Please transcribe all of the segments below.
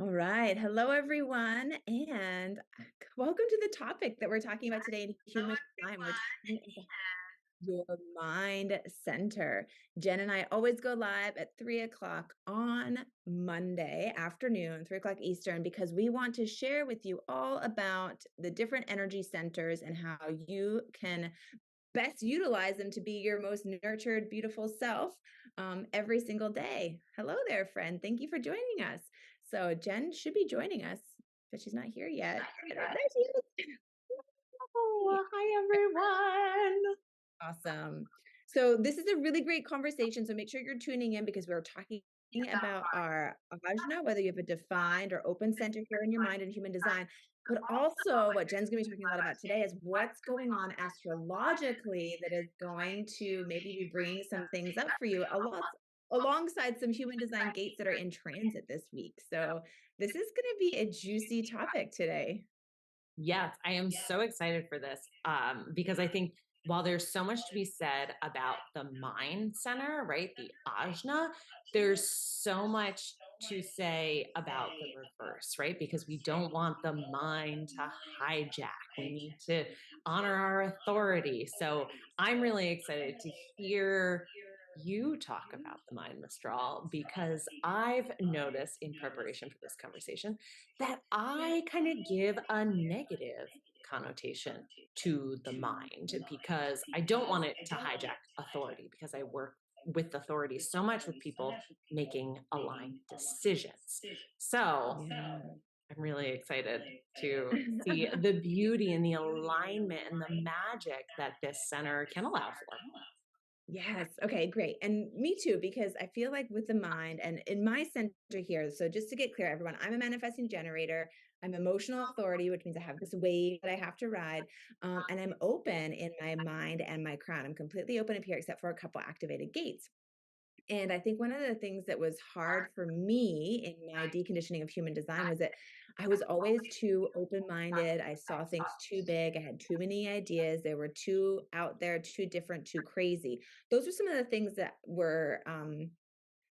All right. Hello, everyone, and welcome to the topic that we're talking about today in human design. We're talking about your mind center. Jen and I always go live at 3 o'clock on Monday afternoon, 3 o'clock Eastern, because we want to share with you all about the different energy centers and how you can best utilize them to be your most nurtured, beautiful self every single day. Hello there, friend. Thank you for joining us. So Jen should be joining us, but she's not here yet. There she is. Oh, hi everyone. Awesome. So this is a really great conversation. So make sure you're tuning in because we're talking about our Ajna, whether you have a defined or open center here in your mind and human design. But also what Jen's going to be talking a lot about today is what's going on astrologically that is going to maybe be bringing some things up for you alongside some human design gates that are in transit this week. So this is going to be a juicy topic today. Yes, I am so excited for this because I think while there's so much to be said about the mind center, right, the ajna, there's so much to say about the reverse, right? Because we don't want the mind to hijack. We need to honor our authority. So I'm really excited to hear you talk about the mind mistral because I've noticed in preparation for this conversation that I kind of give a negative connotation to the mind because I don't want it to hijack authority because I work with authority so much with people making aligned decisions. So Yeah. I'm really excited to see the beauty and the alignment and the magic that this center can allow for. Yes. Okay, great. And me too, because I feel like with the mind and in my center here, so just to get clear, everyone, I'm a manifesting generator. I'm emotional authority, which means I have this wave that I have to ride. And I'm open in my mind and my crown. I'm completely open up here, except for a couple activated gates. And I think one of the things that was hard for me in my deconditioning of human design was that I was always too open minded. I saw things too big. I had too many ideas. They were too out there, too different, too crazy. Those were some of the things that were,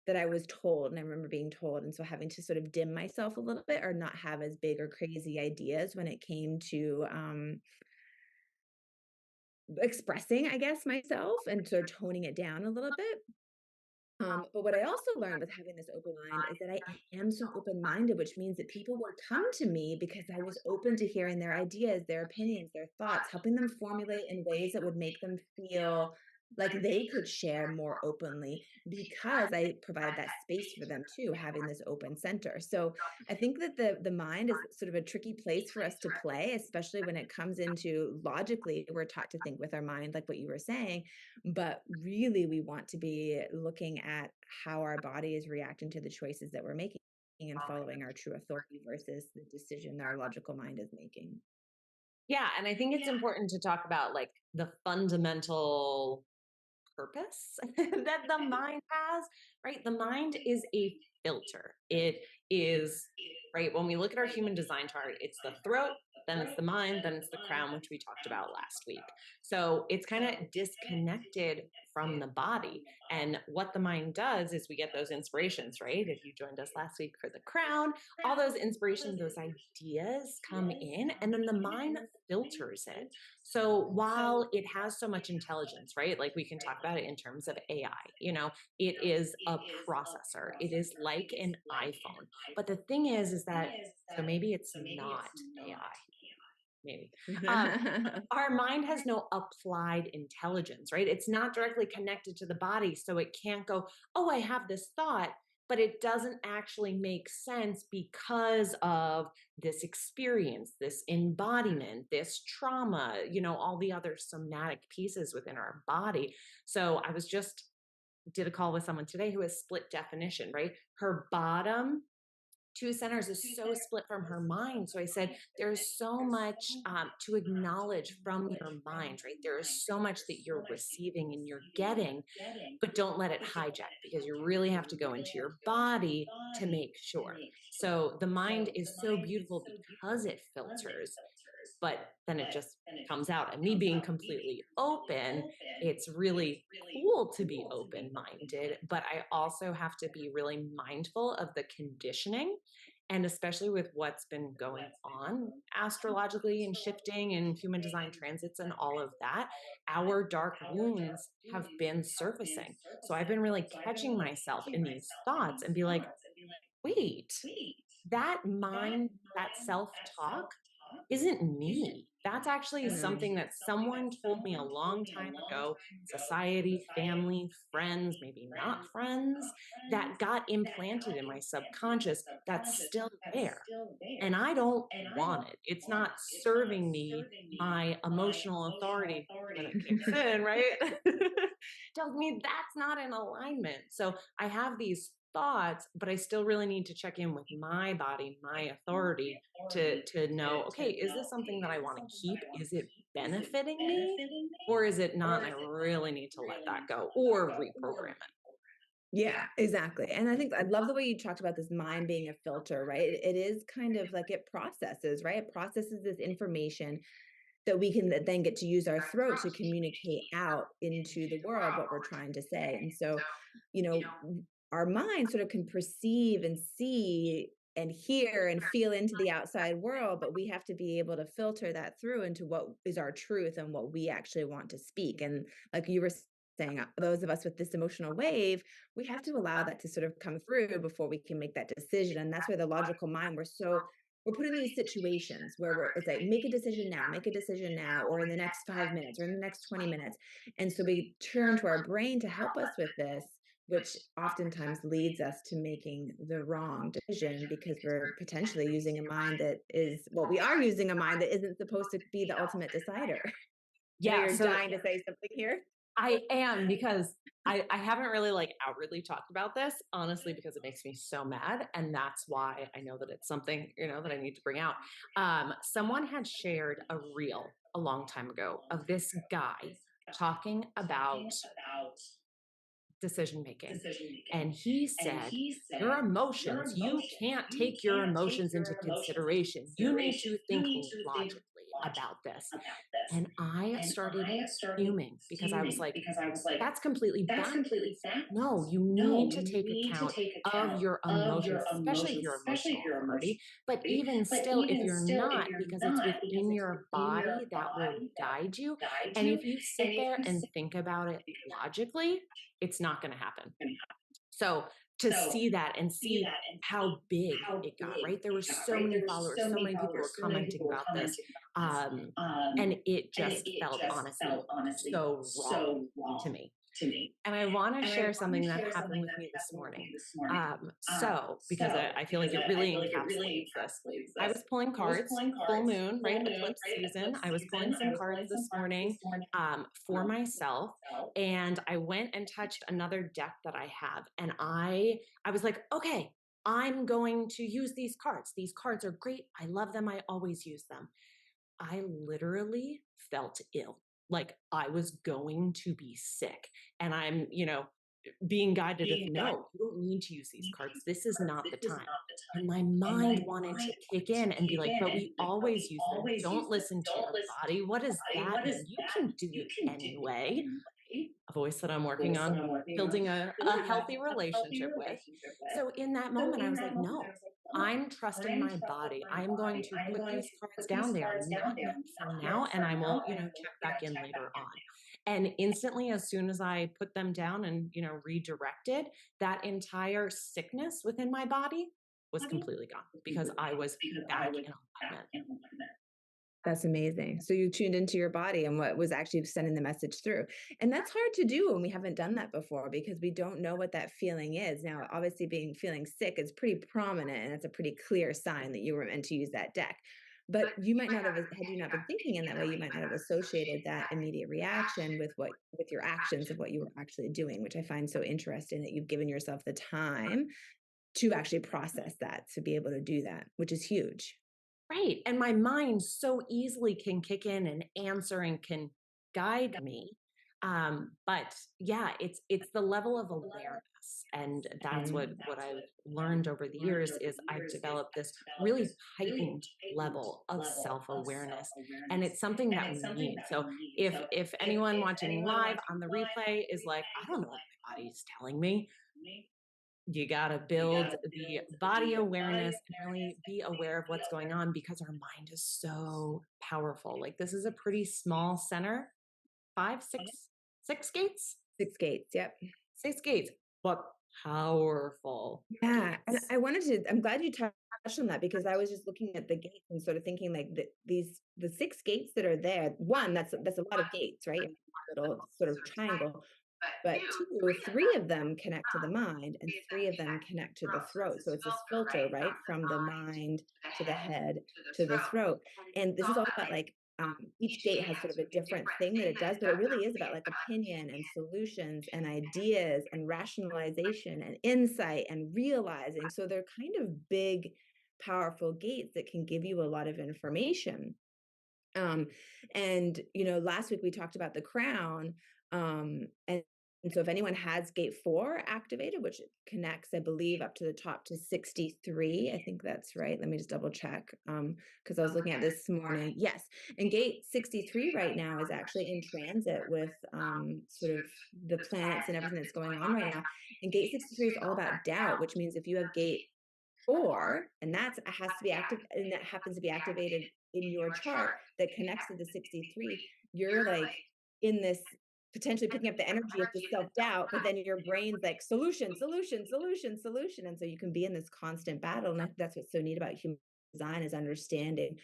that I was told. And I remember being told. And so having to sort of dim myself a little bit or not have as big or crazy ideas when it came to, expressing, I guess, myself and sort of toning it down a little bit. But what I also learned with having this open mind is that I am so open minded, which means that people will come to me because I was open to hearing their ideas, their opinions, their thoughts, helping them formulate in ways that would make them feel like they could share more openly because I provided that space for them too, having this open center. So I think that the mind is sort of a tricky place for us to play, especially when it comes into logically, we're taught to think with our mind, like what you were saying, but really, we want to be looking at how our body is reacting to the choices that we're making and following our true authority versus the decision our logical mind is making. Yeah, and I think it's important to talk about like the fundamental purpose that the mind has, right? The mind is a filter. It is, right? When we look at our human design chart, it's the throat, then it's the mind, then it's the crown, which we talked about last week. So it's kind of disconnected from the body. And what the mind does is we get those inspirations, right? If you joined us last week for the crown, all those inspirations, those ideas come in, and then the mind filters it. So while it has so much intelligence, right? Like we can talk about it in terms of AI, it is a processor. It is like an iPhone. But the thing is that, so maybe it's not AI, maybe. Um, our mind has no applied intelligence, right? It's not directly connected to the body. So it can't go, oh, I have this thought, but it doesn't actually make sense because of this experience, this embodiment, this trauma, all the other somatic pieces within our body. So I was just did a call with someone today who has split definition, right? Her bottom two centers is so split from her mind. So I said, there's so much to acknowledge from your mind, right? There is so much that you're receiving and you're getting, but don't let it hijack because you really have to go into your body to make sure. So the mind is so beautiful because it filters, but then it just comes out. And me being completely open, it's really cool to be open minded, but I also have to be really mindful of the conditioning And especially with what's been going on astrologically and shifting and human design transits and all of that, our dark wounds have been surfacing. So I've been really catching myself in these thoughts and be like, wait, that mind, that self talk isn't me. That's actually Mm. something that someone told me a long time ago, society, family, friends, maybe not friends, that got implanted in my subconscious that's still there. And I don't want it. It's not serving me my emotional authority when it kicks in, right? Tells me that's not in alignment. So I have these thoughts, but I still really need to check in with my body, my authority to know, okay, is this something that I want to keep? Is it benefiting me? Or is it not? And I really need to let that go or reprogram it. Yeah, exactly. And I think I love the way you talked about this mind being a filter, right? It is kind of like it processes, right? It processes this information that we can then get to use our throat to communicate out into the world what we're trying to say. And so, our mind sort of can perceive and see and hear and feel into the outside world, but we have to be able to filter that through into what is our truth and what we actually want to speak. And like you were saying, those of us with this emotional wave, we have to allow that to sort of come through before we can make that decision. And that's where the logical mind, we're put in these situations where it's like make a decision now, or in the next 5 minutes, or in the next 20 minutes. And so we turn to our brain to help us with this, which oftentimes leads us to making the wrong decision because we're potentially using a mind that is, well, we are using a mind that isn't supposed to be the ultimate decider. I know Yeah. you're So dying to say something here. I am because I haven't really like outwardly talked about this, honestly, because it makes me so mad. And that's why I know that it's something, that I need to bring out. Someone had shared a reel a long time ago of this guy talking about decision making. And he said, your emotions, you can't take your emotions into consideration. You need to think logically about this. And I started fuming because I was like, that's completely backwards. No, you need to take account of your emotions, especially if you're emotional authority. But even still, if you're not, because it's within your body that will guide you. And if you sit there and think about it logically, it's not going to happen. So to see that and see how big it got, right? There were so many followers, so many people were commenting about this. Um, and it just felt honestly so wrong to me. And I want to share something that happened with me this morning. Because I feel like it really encapsulates this. I was pulling cards, full moon, right? Eclipse season. I was pulling some cards this morning for myself. And I went and touched another deck that I have. And I was like, okay, I'm going to use these cards. These cards are great. I love them. I always use them. I literally felt ill. Like I was going to be sick. And I'm, being guided of no, you don't need to use these cards. This is not the time. And my mind wanted to kick in and be like, but we always use them. Don't listen to your body. What does that mean? You can do it anyway. A voice that I'm working on building a healthy relationship with. So in that moment, I was like, no, I'm trusting my body. I'm going to put these cards down. They are not meant for now. And I will, check back in later on. And instantly, as soon as I put them down and, redirected, that entire sickness within my body was completely gone because I was back in alignment. That's amazing. So you tuned into your body and what was actually sending the message through. And that's hard to do when we haven't done that before because we don't know what that feeling is. Now, obviously feeling sick is pretty prominent and it's a pretty clear sign that you were meant to use that deck. But you might not have, had you not been thinking in that way, you might not have associated that immediate reaction with your actions of what you were actually doing, which I find so interesting that you've given yourself the time to actually process that, to be able to do that, which is huge. Right. And my mind so easily can kick in and answer and can guide me. But yeah, it's the level of awareness. And that's what I've learned over the years is I've developed this really heightened level of self-awareness. And it's something that we need. So if anyone watching live on the replay is like, I don't know what my body's telling me, You got to build the body awareness and really be aware of what's going on because our mind is so powerful. Like this is a pretty small center, five, six gates, 6 gates, yep. 6 gates, but powerful Yeah, and gates. I wanted to I'm glad you touched on that because I was just looking at the gates and sort of thinking like the 6 gates that are there, 1, that's a lot of gates, right? Little sort of triangle. But 2, 3 of them connect to the mind and 3 of them connect to the throat. So it's this filter, right, from the mind to the head to the throat. And this is all about like each gate has sort of a different thing that it does, but it really is about like opinion and solutions and ideas and rationalization and insight and realizing. So they're kind of big, powerful gates that can give you a lot of information. Um, and last week we talked about the crown. And so if anyone has gate 4 activated, which it connects, I believe, up to the top to 63, I think that's right. Let me just double check. Because I was looking at this morning. Yes. And gate 63 right now is actually in transit with sort of the planets and everything that's going on right now. And gate 63 is all about doubt, which means if you have gate 4, and that's has to be active, and that happens to be activated in your chart that connects to the 63, you're like in this potentially picking up the energy of the self-doubt, but then your brain's like solution, solution, solution, solution. And so you can be in this constant battle. And that's what's so neat about human design is understanding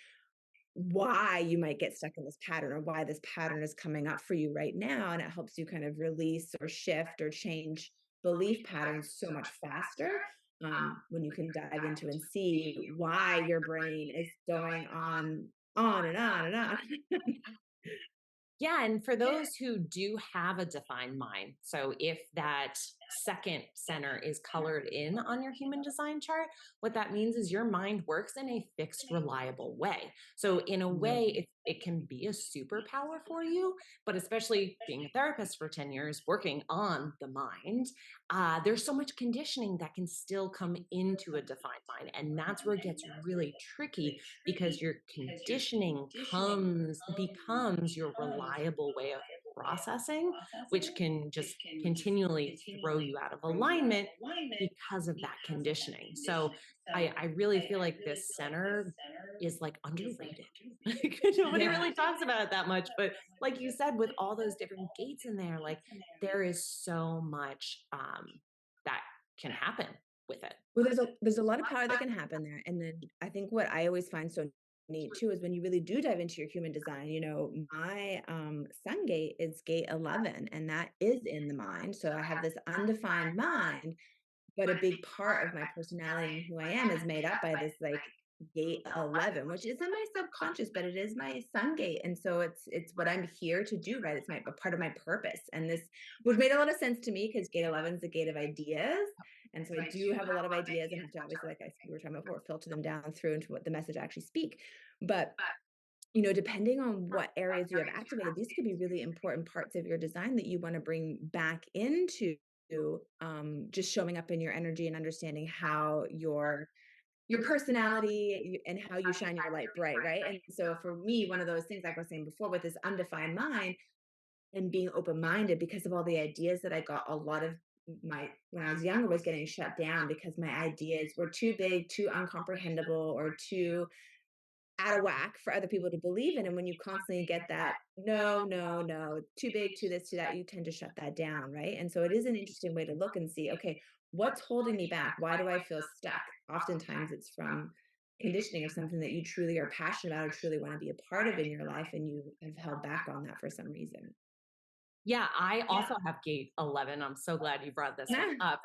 why you might get stuck in this pattern or why this pattern is coming up for you right now. And it helps you kind of release or shift or change belief patterns so much faster when you can dive into and see why your brain is going on and on and on. Yeah, and for those who do have a defined mind, so if that second center is colored in on your human design chart, what that means is your mind works in a fixed, reliable way. So, in a way, Mm. it can be a superpower for you, but especially being a therapist for 10 years, working on the mind, there's so much conditioning that can still come into a defined mind. And that's where it gets really tricky because your conditioning comes becomes your reliable way of processing, which can just continually throw you out of alignment because of that conditioning. So I really feel like this center is like underrated. Like nobody Yeah. really talks about it that much, but like you said, with all those different gates in there, like there is so much that can happen with it. Well, there's a lot of power that can happen there, and then I think what I always find so neat too is when you really do dive into your human design. My sun gate is gate 11, and that is in the mind. So I have this undefined mind, but a big part of my personality and who I am is made up by this like gate 11, which is in my subconscious, but it is my sun gate. And so it's what I'm here to do, right? It's my a part of my purpose. And this which made a lot of sense to me because gate 11 is the gate of ideas. And so I do have a lot of ideas and have to obviously, like we were talking about before, filter them down through into what the message I actually speak. But depending on what areas you have activated, these could be really important parts of your design that you want to bring back into just showing up in your energy and understanding how your personality and how you shine your light bright, right? And so for me, one of those things, like I was saying before, with this undefined mind and being open minded, because of all the ideas that I got, a lot of my when I was younger was getting shut down because my ideas were too big, too uncomprehendable, or too out of whack for other people to believe in. And when you constantly get that, no, no, no, too big, too this, too that, you tend to shut that down. Right. And so it is an interesting way to look and see, okay, what's holding me back? Why do I feel stuck? Oftentimes it's from conditioning of something that you truly are passionate about or truly want to be a part of in your life. And you have held back on that for some reason. Yeah, I also have gate 11. I'm so glad you brought this one Ah, up.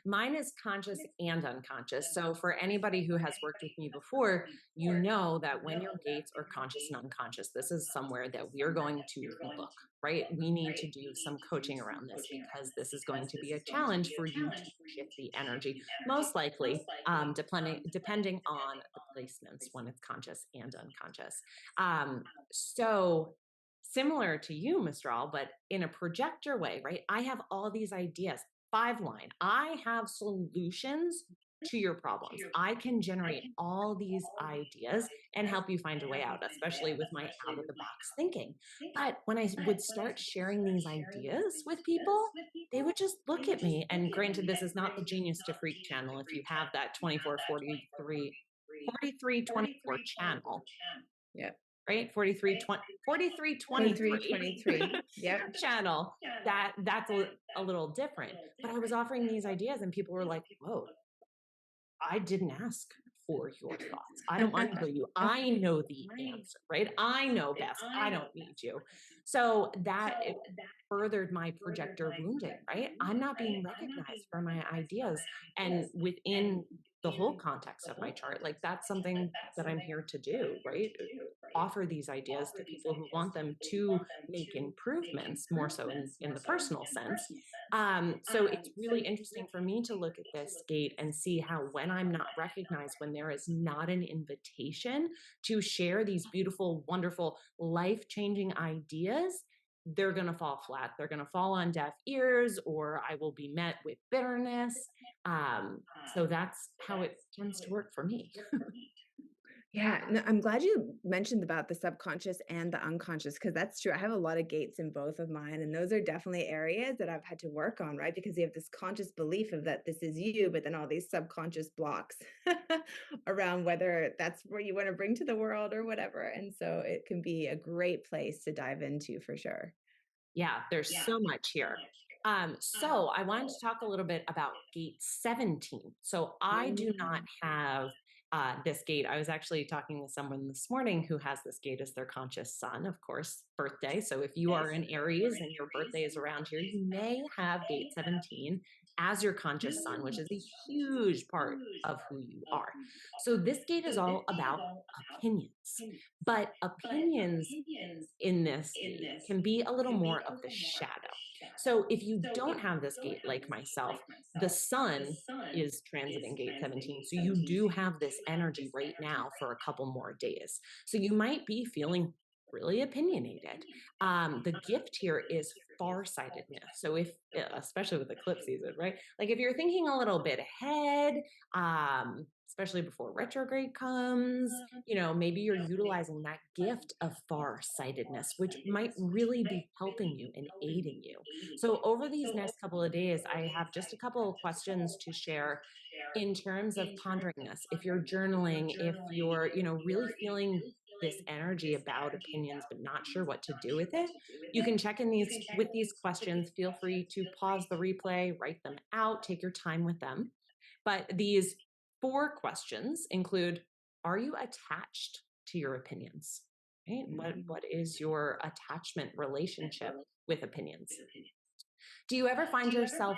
Mine is conscious and unconscious. So, for anybody who has worked with me before, you know that when your gates are conscious and unconscious, this is somewhere that we're going to look, right? We need to do some coaching around this because this is going to be a challenge for you to shift the energy, most likely, depending on the placements when it's conscious and unconscious. So, similar to you, Mistral, but in a projector way, right? I have all these ideas, 5 line. I have solutions to your problems. I can generate all these ideas and help you find a way out, especially with my out of the box thinking. But when I would start sharing these ideas with people, they would just look at me. And granted, this is not the Genius to Freak channel. If you have that 4324 channel, Yep. right? 4323 23, 23. Yep. channel, that's a little different. But I was offering these ideas and people were like, whoa, I didn't ask for your thoughts. I don't want to hear you. I know the answer, right? I know best. I don't need you. So that it furthered my projector wounding, right? I'm not being recognized for my ideas. And within the whole context of my chart, like that's something that I'm here to do, right? Offer these ideas to people who want them to make improvements more so in the personal sense. So it's really interesting for me to look at this gate and see how, when I'm not recognized, when there is not an invitation to share these beautiful, wonderful, life changing ideas, they're going to fall flat. They're going to fall on deaf ears, or I will be met with bitterness. So that's how it tends to work for me. Yeah, no, I'm glad you mentioned about the subconscious and the unconscious because that's true. I have a lot of gates in both of mine, and those are definitely areas that I've had to work on, right? Because you have this conscious belief of that this is you, but then all these subconscious blocks around whether that's what you want to bring to the world or whatever. And so it can be a great place to dive into for sure. Yeah, there's so much here. So I wanted to talk a little bit about gate 17. So I do not Mm. have this gate. I was actually talking with someone this morning who has this gate as their conscious sun, of course, birthday. So if you are in Aries and your birthday is around here, you may have gate 17 as your conscious sun, which is a huge part of who you are. So this gate is all about opinions, but opinions in this gate can be a little more of the shadow. So if you don't have this gate like myself, the sun is transiting gate 17. So you do have this energy right now for a couple more days. So you might be feeling really opinionated. The gift here is farsightedness. So if, especially with eclipse season, right? Like if you're thinking a little bit ahead, especially before retrograde comes, maybe you're utilizing that gift of farsightedness, which might really be helping you and aiding you. So over these next couple of days, I have just a couple of questions to share in terms of pondering this. If you're journaling, if you're, really feeling this energy about opinions but not sure what to do with it, you can check in these with these questions. Feel free to pause the replay, write them out, take your time with them. But these four questions include: are you attached to your opinions? Right? What is your attachment relationship with opinions? Do you ever find yourself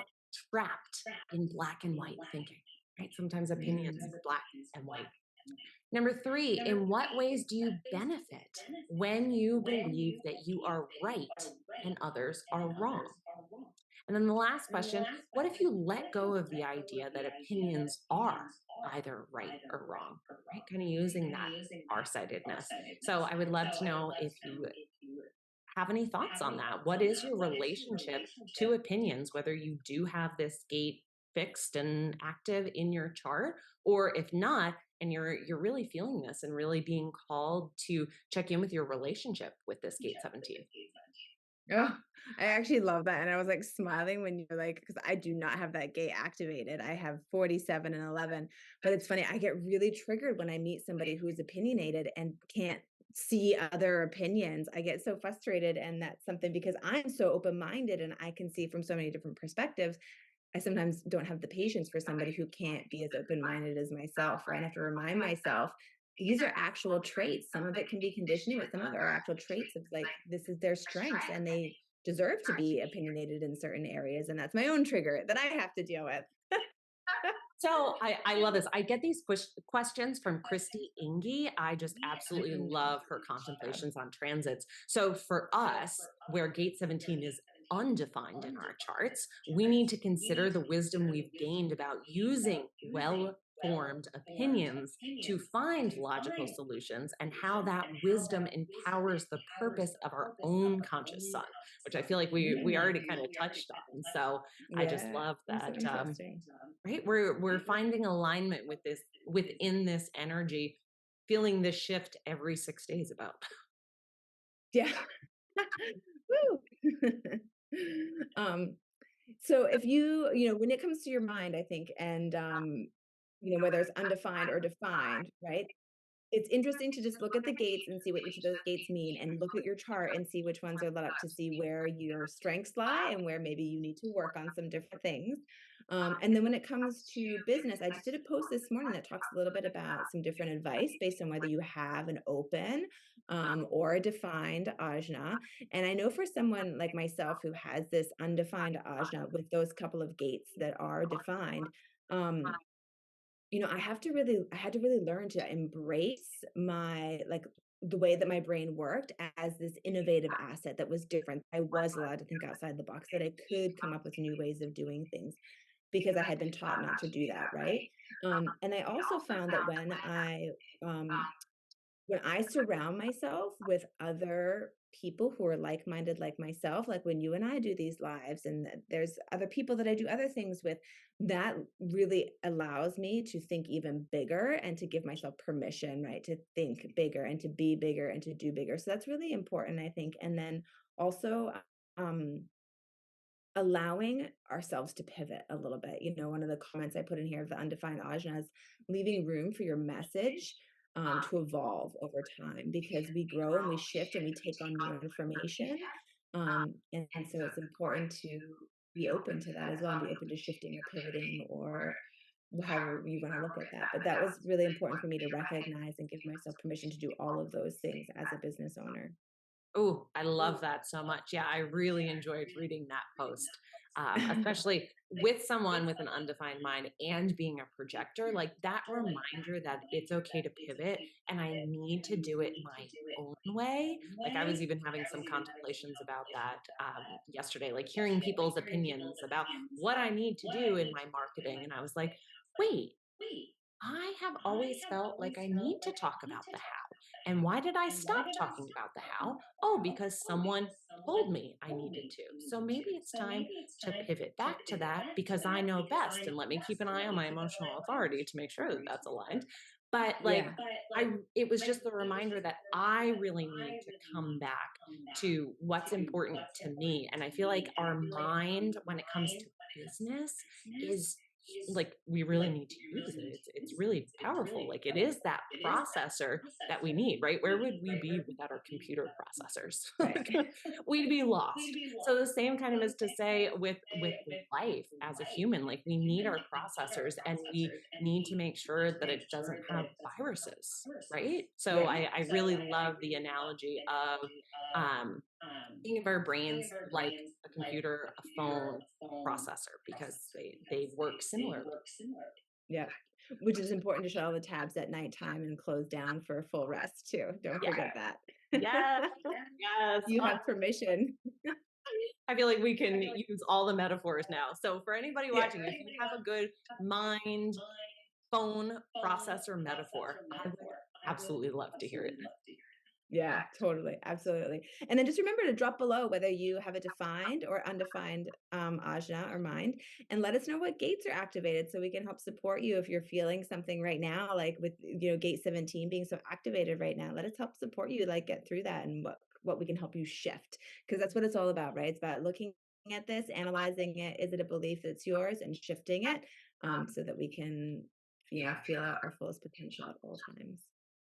trapped in black and white thinking? Right? Sometimes opinions are black and white. Number three, in what ways do you benefit when you believe that you are right and others are wrong? And then the last question: what if you let go of the idea that opinions are either right or wrong? Right? Kind of using that farsightedness. So I would love to know if you have any thoughts on that. What is your relationship to opinions, whether you do have this gate fixed and active in your chart, or if not, and you're really feeling this and really being called to check in with your relationship with this gate 17. Oh, I actually love that, and I was, like, smiling when you're like, because I do not have that gate activated. I have 47 and 11, but it's funny, I get really triggered when I meet somebody who's opinionated and can't see other opinions. I get so frustrated, and that's something because I'm so open-minded and I can see from so many different perspectives. I sometimes don't have the patience for somebody who can't be as open-minded as myself, right? I have to remind myself these are actual traits. Some of it can be conditioning, but some of it are actual traits of like this is their strengths and they deserve to be opinionated in certain areas. And that's my own trigger that I have to deal with. So I love this. I get these questions from Christy Ingy. I just absolutely Mm, love her contemplations on transits. So for us, where gate 17 is undefined in our charts, we need to consider the wisdom we've gained about using well formed opinions to find logical solutions, and how that wisdom empowers the purpose of our own conscious sun, which I feel like we already kind of touched on. So I just Yeah. love That's so that, interesting. right? We're finding alignment with this, within this energy, feeling this shift every 6 days about. Yeah. Woo. Um, so if when it comes to your mind, I think, and, whether it's undefined or defined, right? It's interesting to just look at the gates and see what each of those gates mean, and look at your chart and see which ones are lit up to see where your strengths lie and where maybe you need to work on some different things. And then when it comes to business, I just did a post this morning that talks a little bit about some different advice based on whether you have an open or a defined ajna. And I know for someone like myself who has this undefined ajna with those couple of gates that are defined, um, I had to really learn to embrace the way that my brain worked as this innovative asset that was different. I was allowed to think outside the box, that I could come up with new ways of doing things because I had been taught not to do that, right? And I also found that um, when I surround myself with other people who are like-minded like myself, like when you and I do these lives and there's other people that I do other things with, that really allows me to think even bigger and to give myself permission, right, to think bigger and to be bigger and to do bigger. So that's really important, I think. And then also, um, allowing ourselves to pivot a little bit. One of the comments I put in here of the undefined ajna is leaving room for your message to evolve over time, because we grow and we shift and we take on new information. And so it's important to be open to that as well, and be open to shifting or pivoting or however you want to look at that. But that was really important for me to recognize and give myself permission to do all of those things as a business owner. Oh, I love that so much. Yeah, I really enjoyed reading that post, especially with someone with an undefined mind and being a projector. Like that reminder that it's okay to pivot and I need to do it my own way. Like I was even having some contemplations about that yesterday, like hearing people's opinions about what I need to do in my marketing. And I was like, wait, I have always felt like I need to talk about the how. And why did I stop talking about the how? Oh, because someone told me I needed to. So maybe it's time to pivot back to that because I know best, and let me keep an eye on my emotional authority to make sure that that's aligned. But like, Yeah. it was just the reminder that I really need to come back to what's important to me. And I feel like our mind, when it comes to business, is like we really need to use it. It's really powerful. Like it is that processor that we need, right? Where would we be without our computer processors? Right. Like, we'd be lost. So the same kind of is to say with life as a human, like we need our processors and we need to make sure that it doesn't have viruses, right? So Right. I really love the analogy of um think of our brains like a computer, a phone, a processor, because they work similarly. Yeah, which is important to shut all the tabs at nighttime and close down for full rest too. Don't Yeah. forget that. Yes. Yes. You have permission. I feel like we can use all the metaphors now. So for anybody Yeah. watching, if you have a good mind, phone, processor metaphor, I would absolutely love to hear it. Yeah, totally, absolutely. And then just remember to drop below whether you have a defined or undefined ajna or mind, and let us know what gates are activated so we can help support you if you're feeling something right now, like with gate 17 being so activated right now. Let us help support you, like get through that, and what we can help you shift, because that's what it's all about, right? It's about looking at this, analyzing it. Is it a belief that's yours, and shifting it so that we can feel out our fullest potential at all times.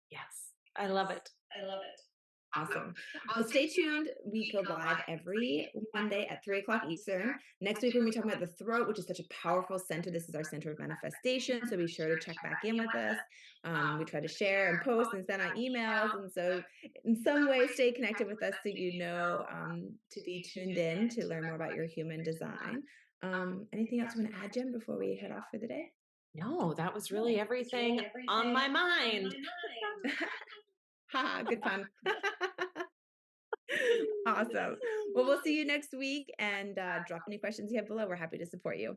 Yes. I love it. Awesome. Well, stay tuned. We go live every Monday at 3 o'clock Eastern. Next week, we're going to be talking about the throat, which is such a powerful center. This is our center of manifestation. So be sure to check back in with us. We try to share and post and send out emails. And so, in some way, stay connected with us so to be tuned in to learn more about your human design. Anything else you want to add, Jen, before we head off for the day? No, that was really everything on my mind. Ha, good fun. Awesome. Well, we'll see you next week, and drop any questions you have below. We're happy to support you.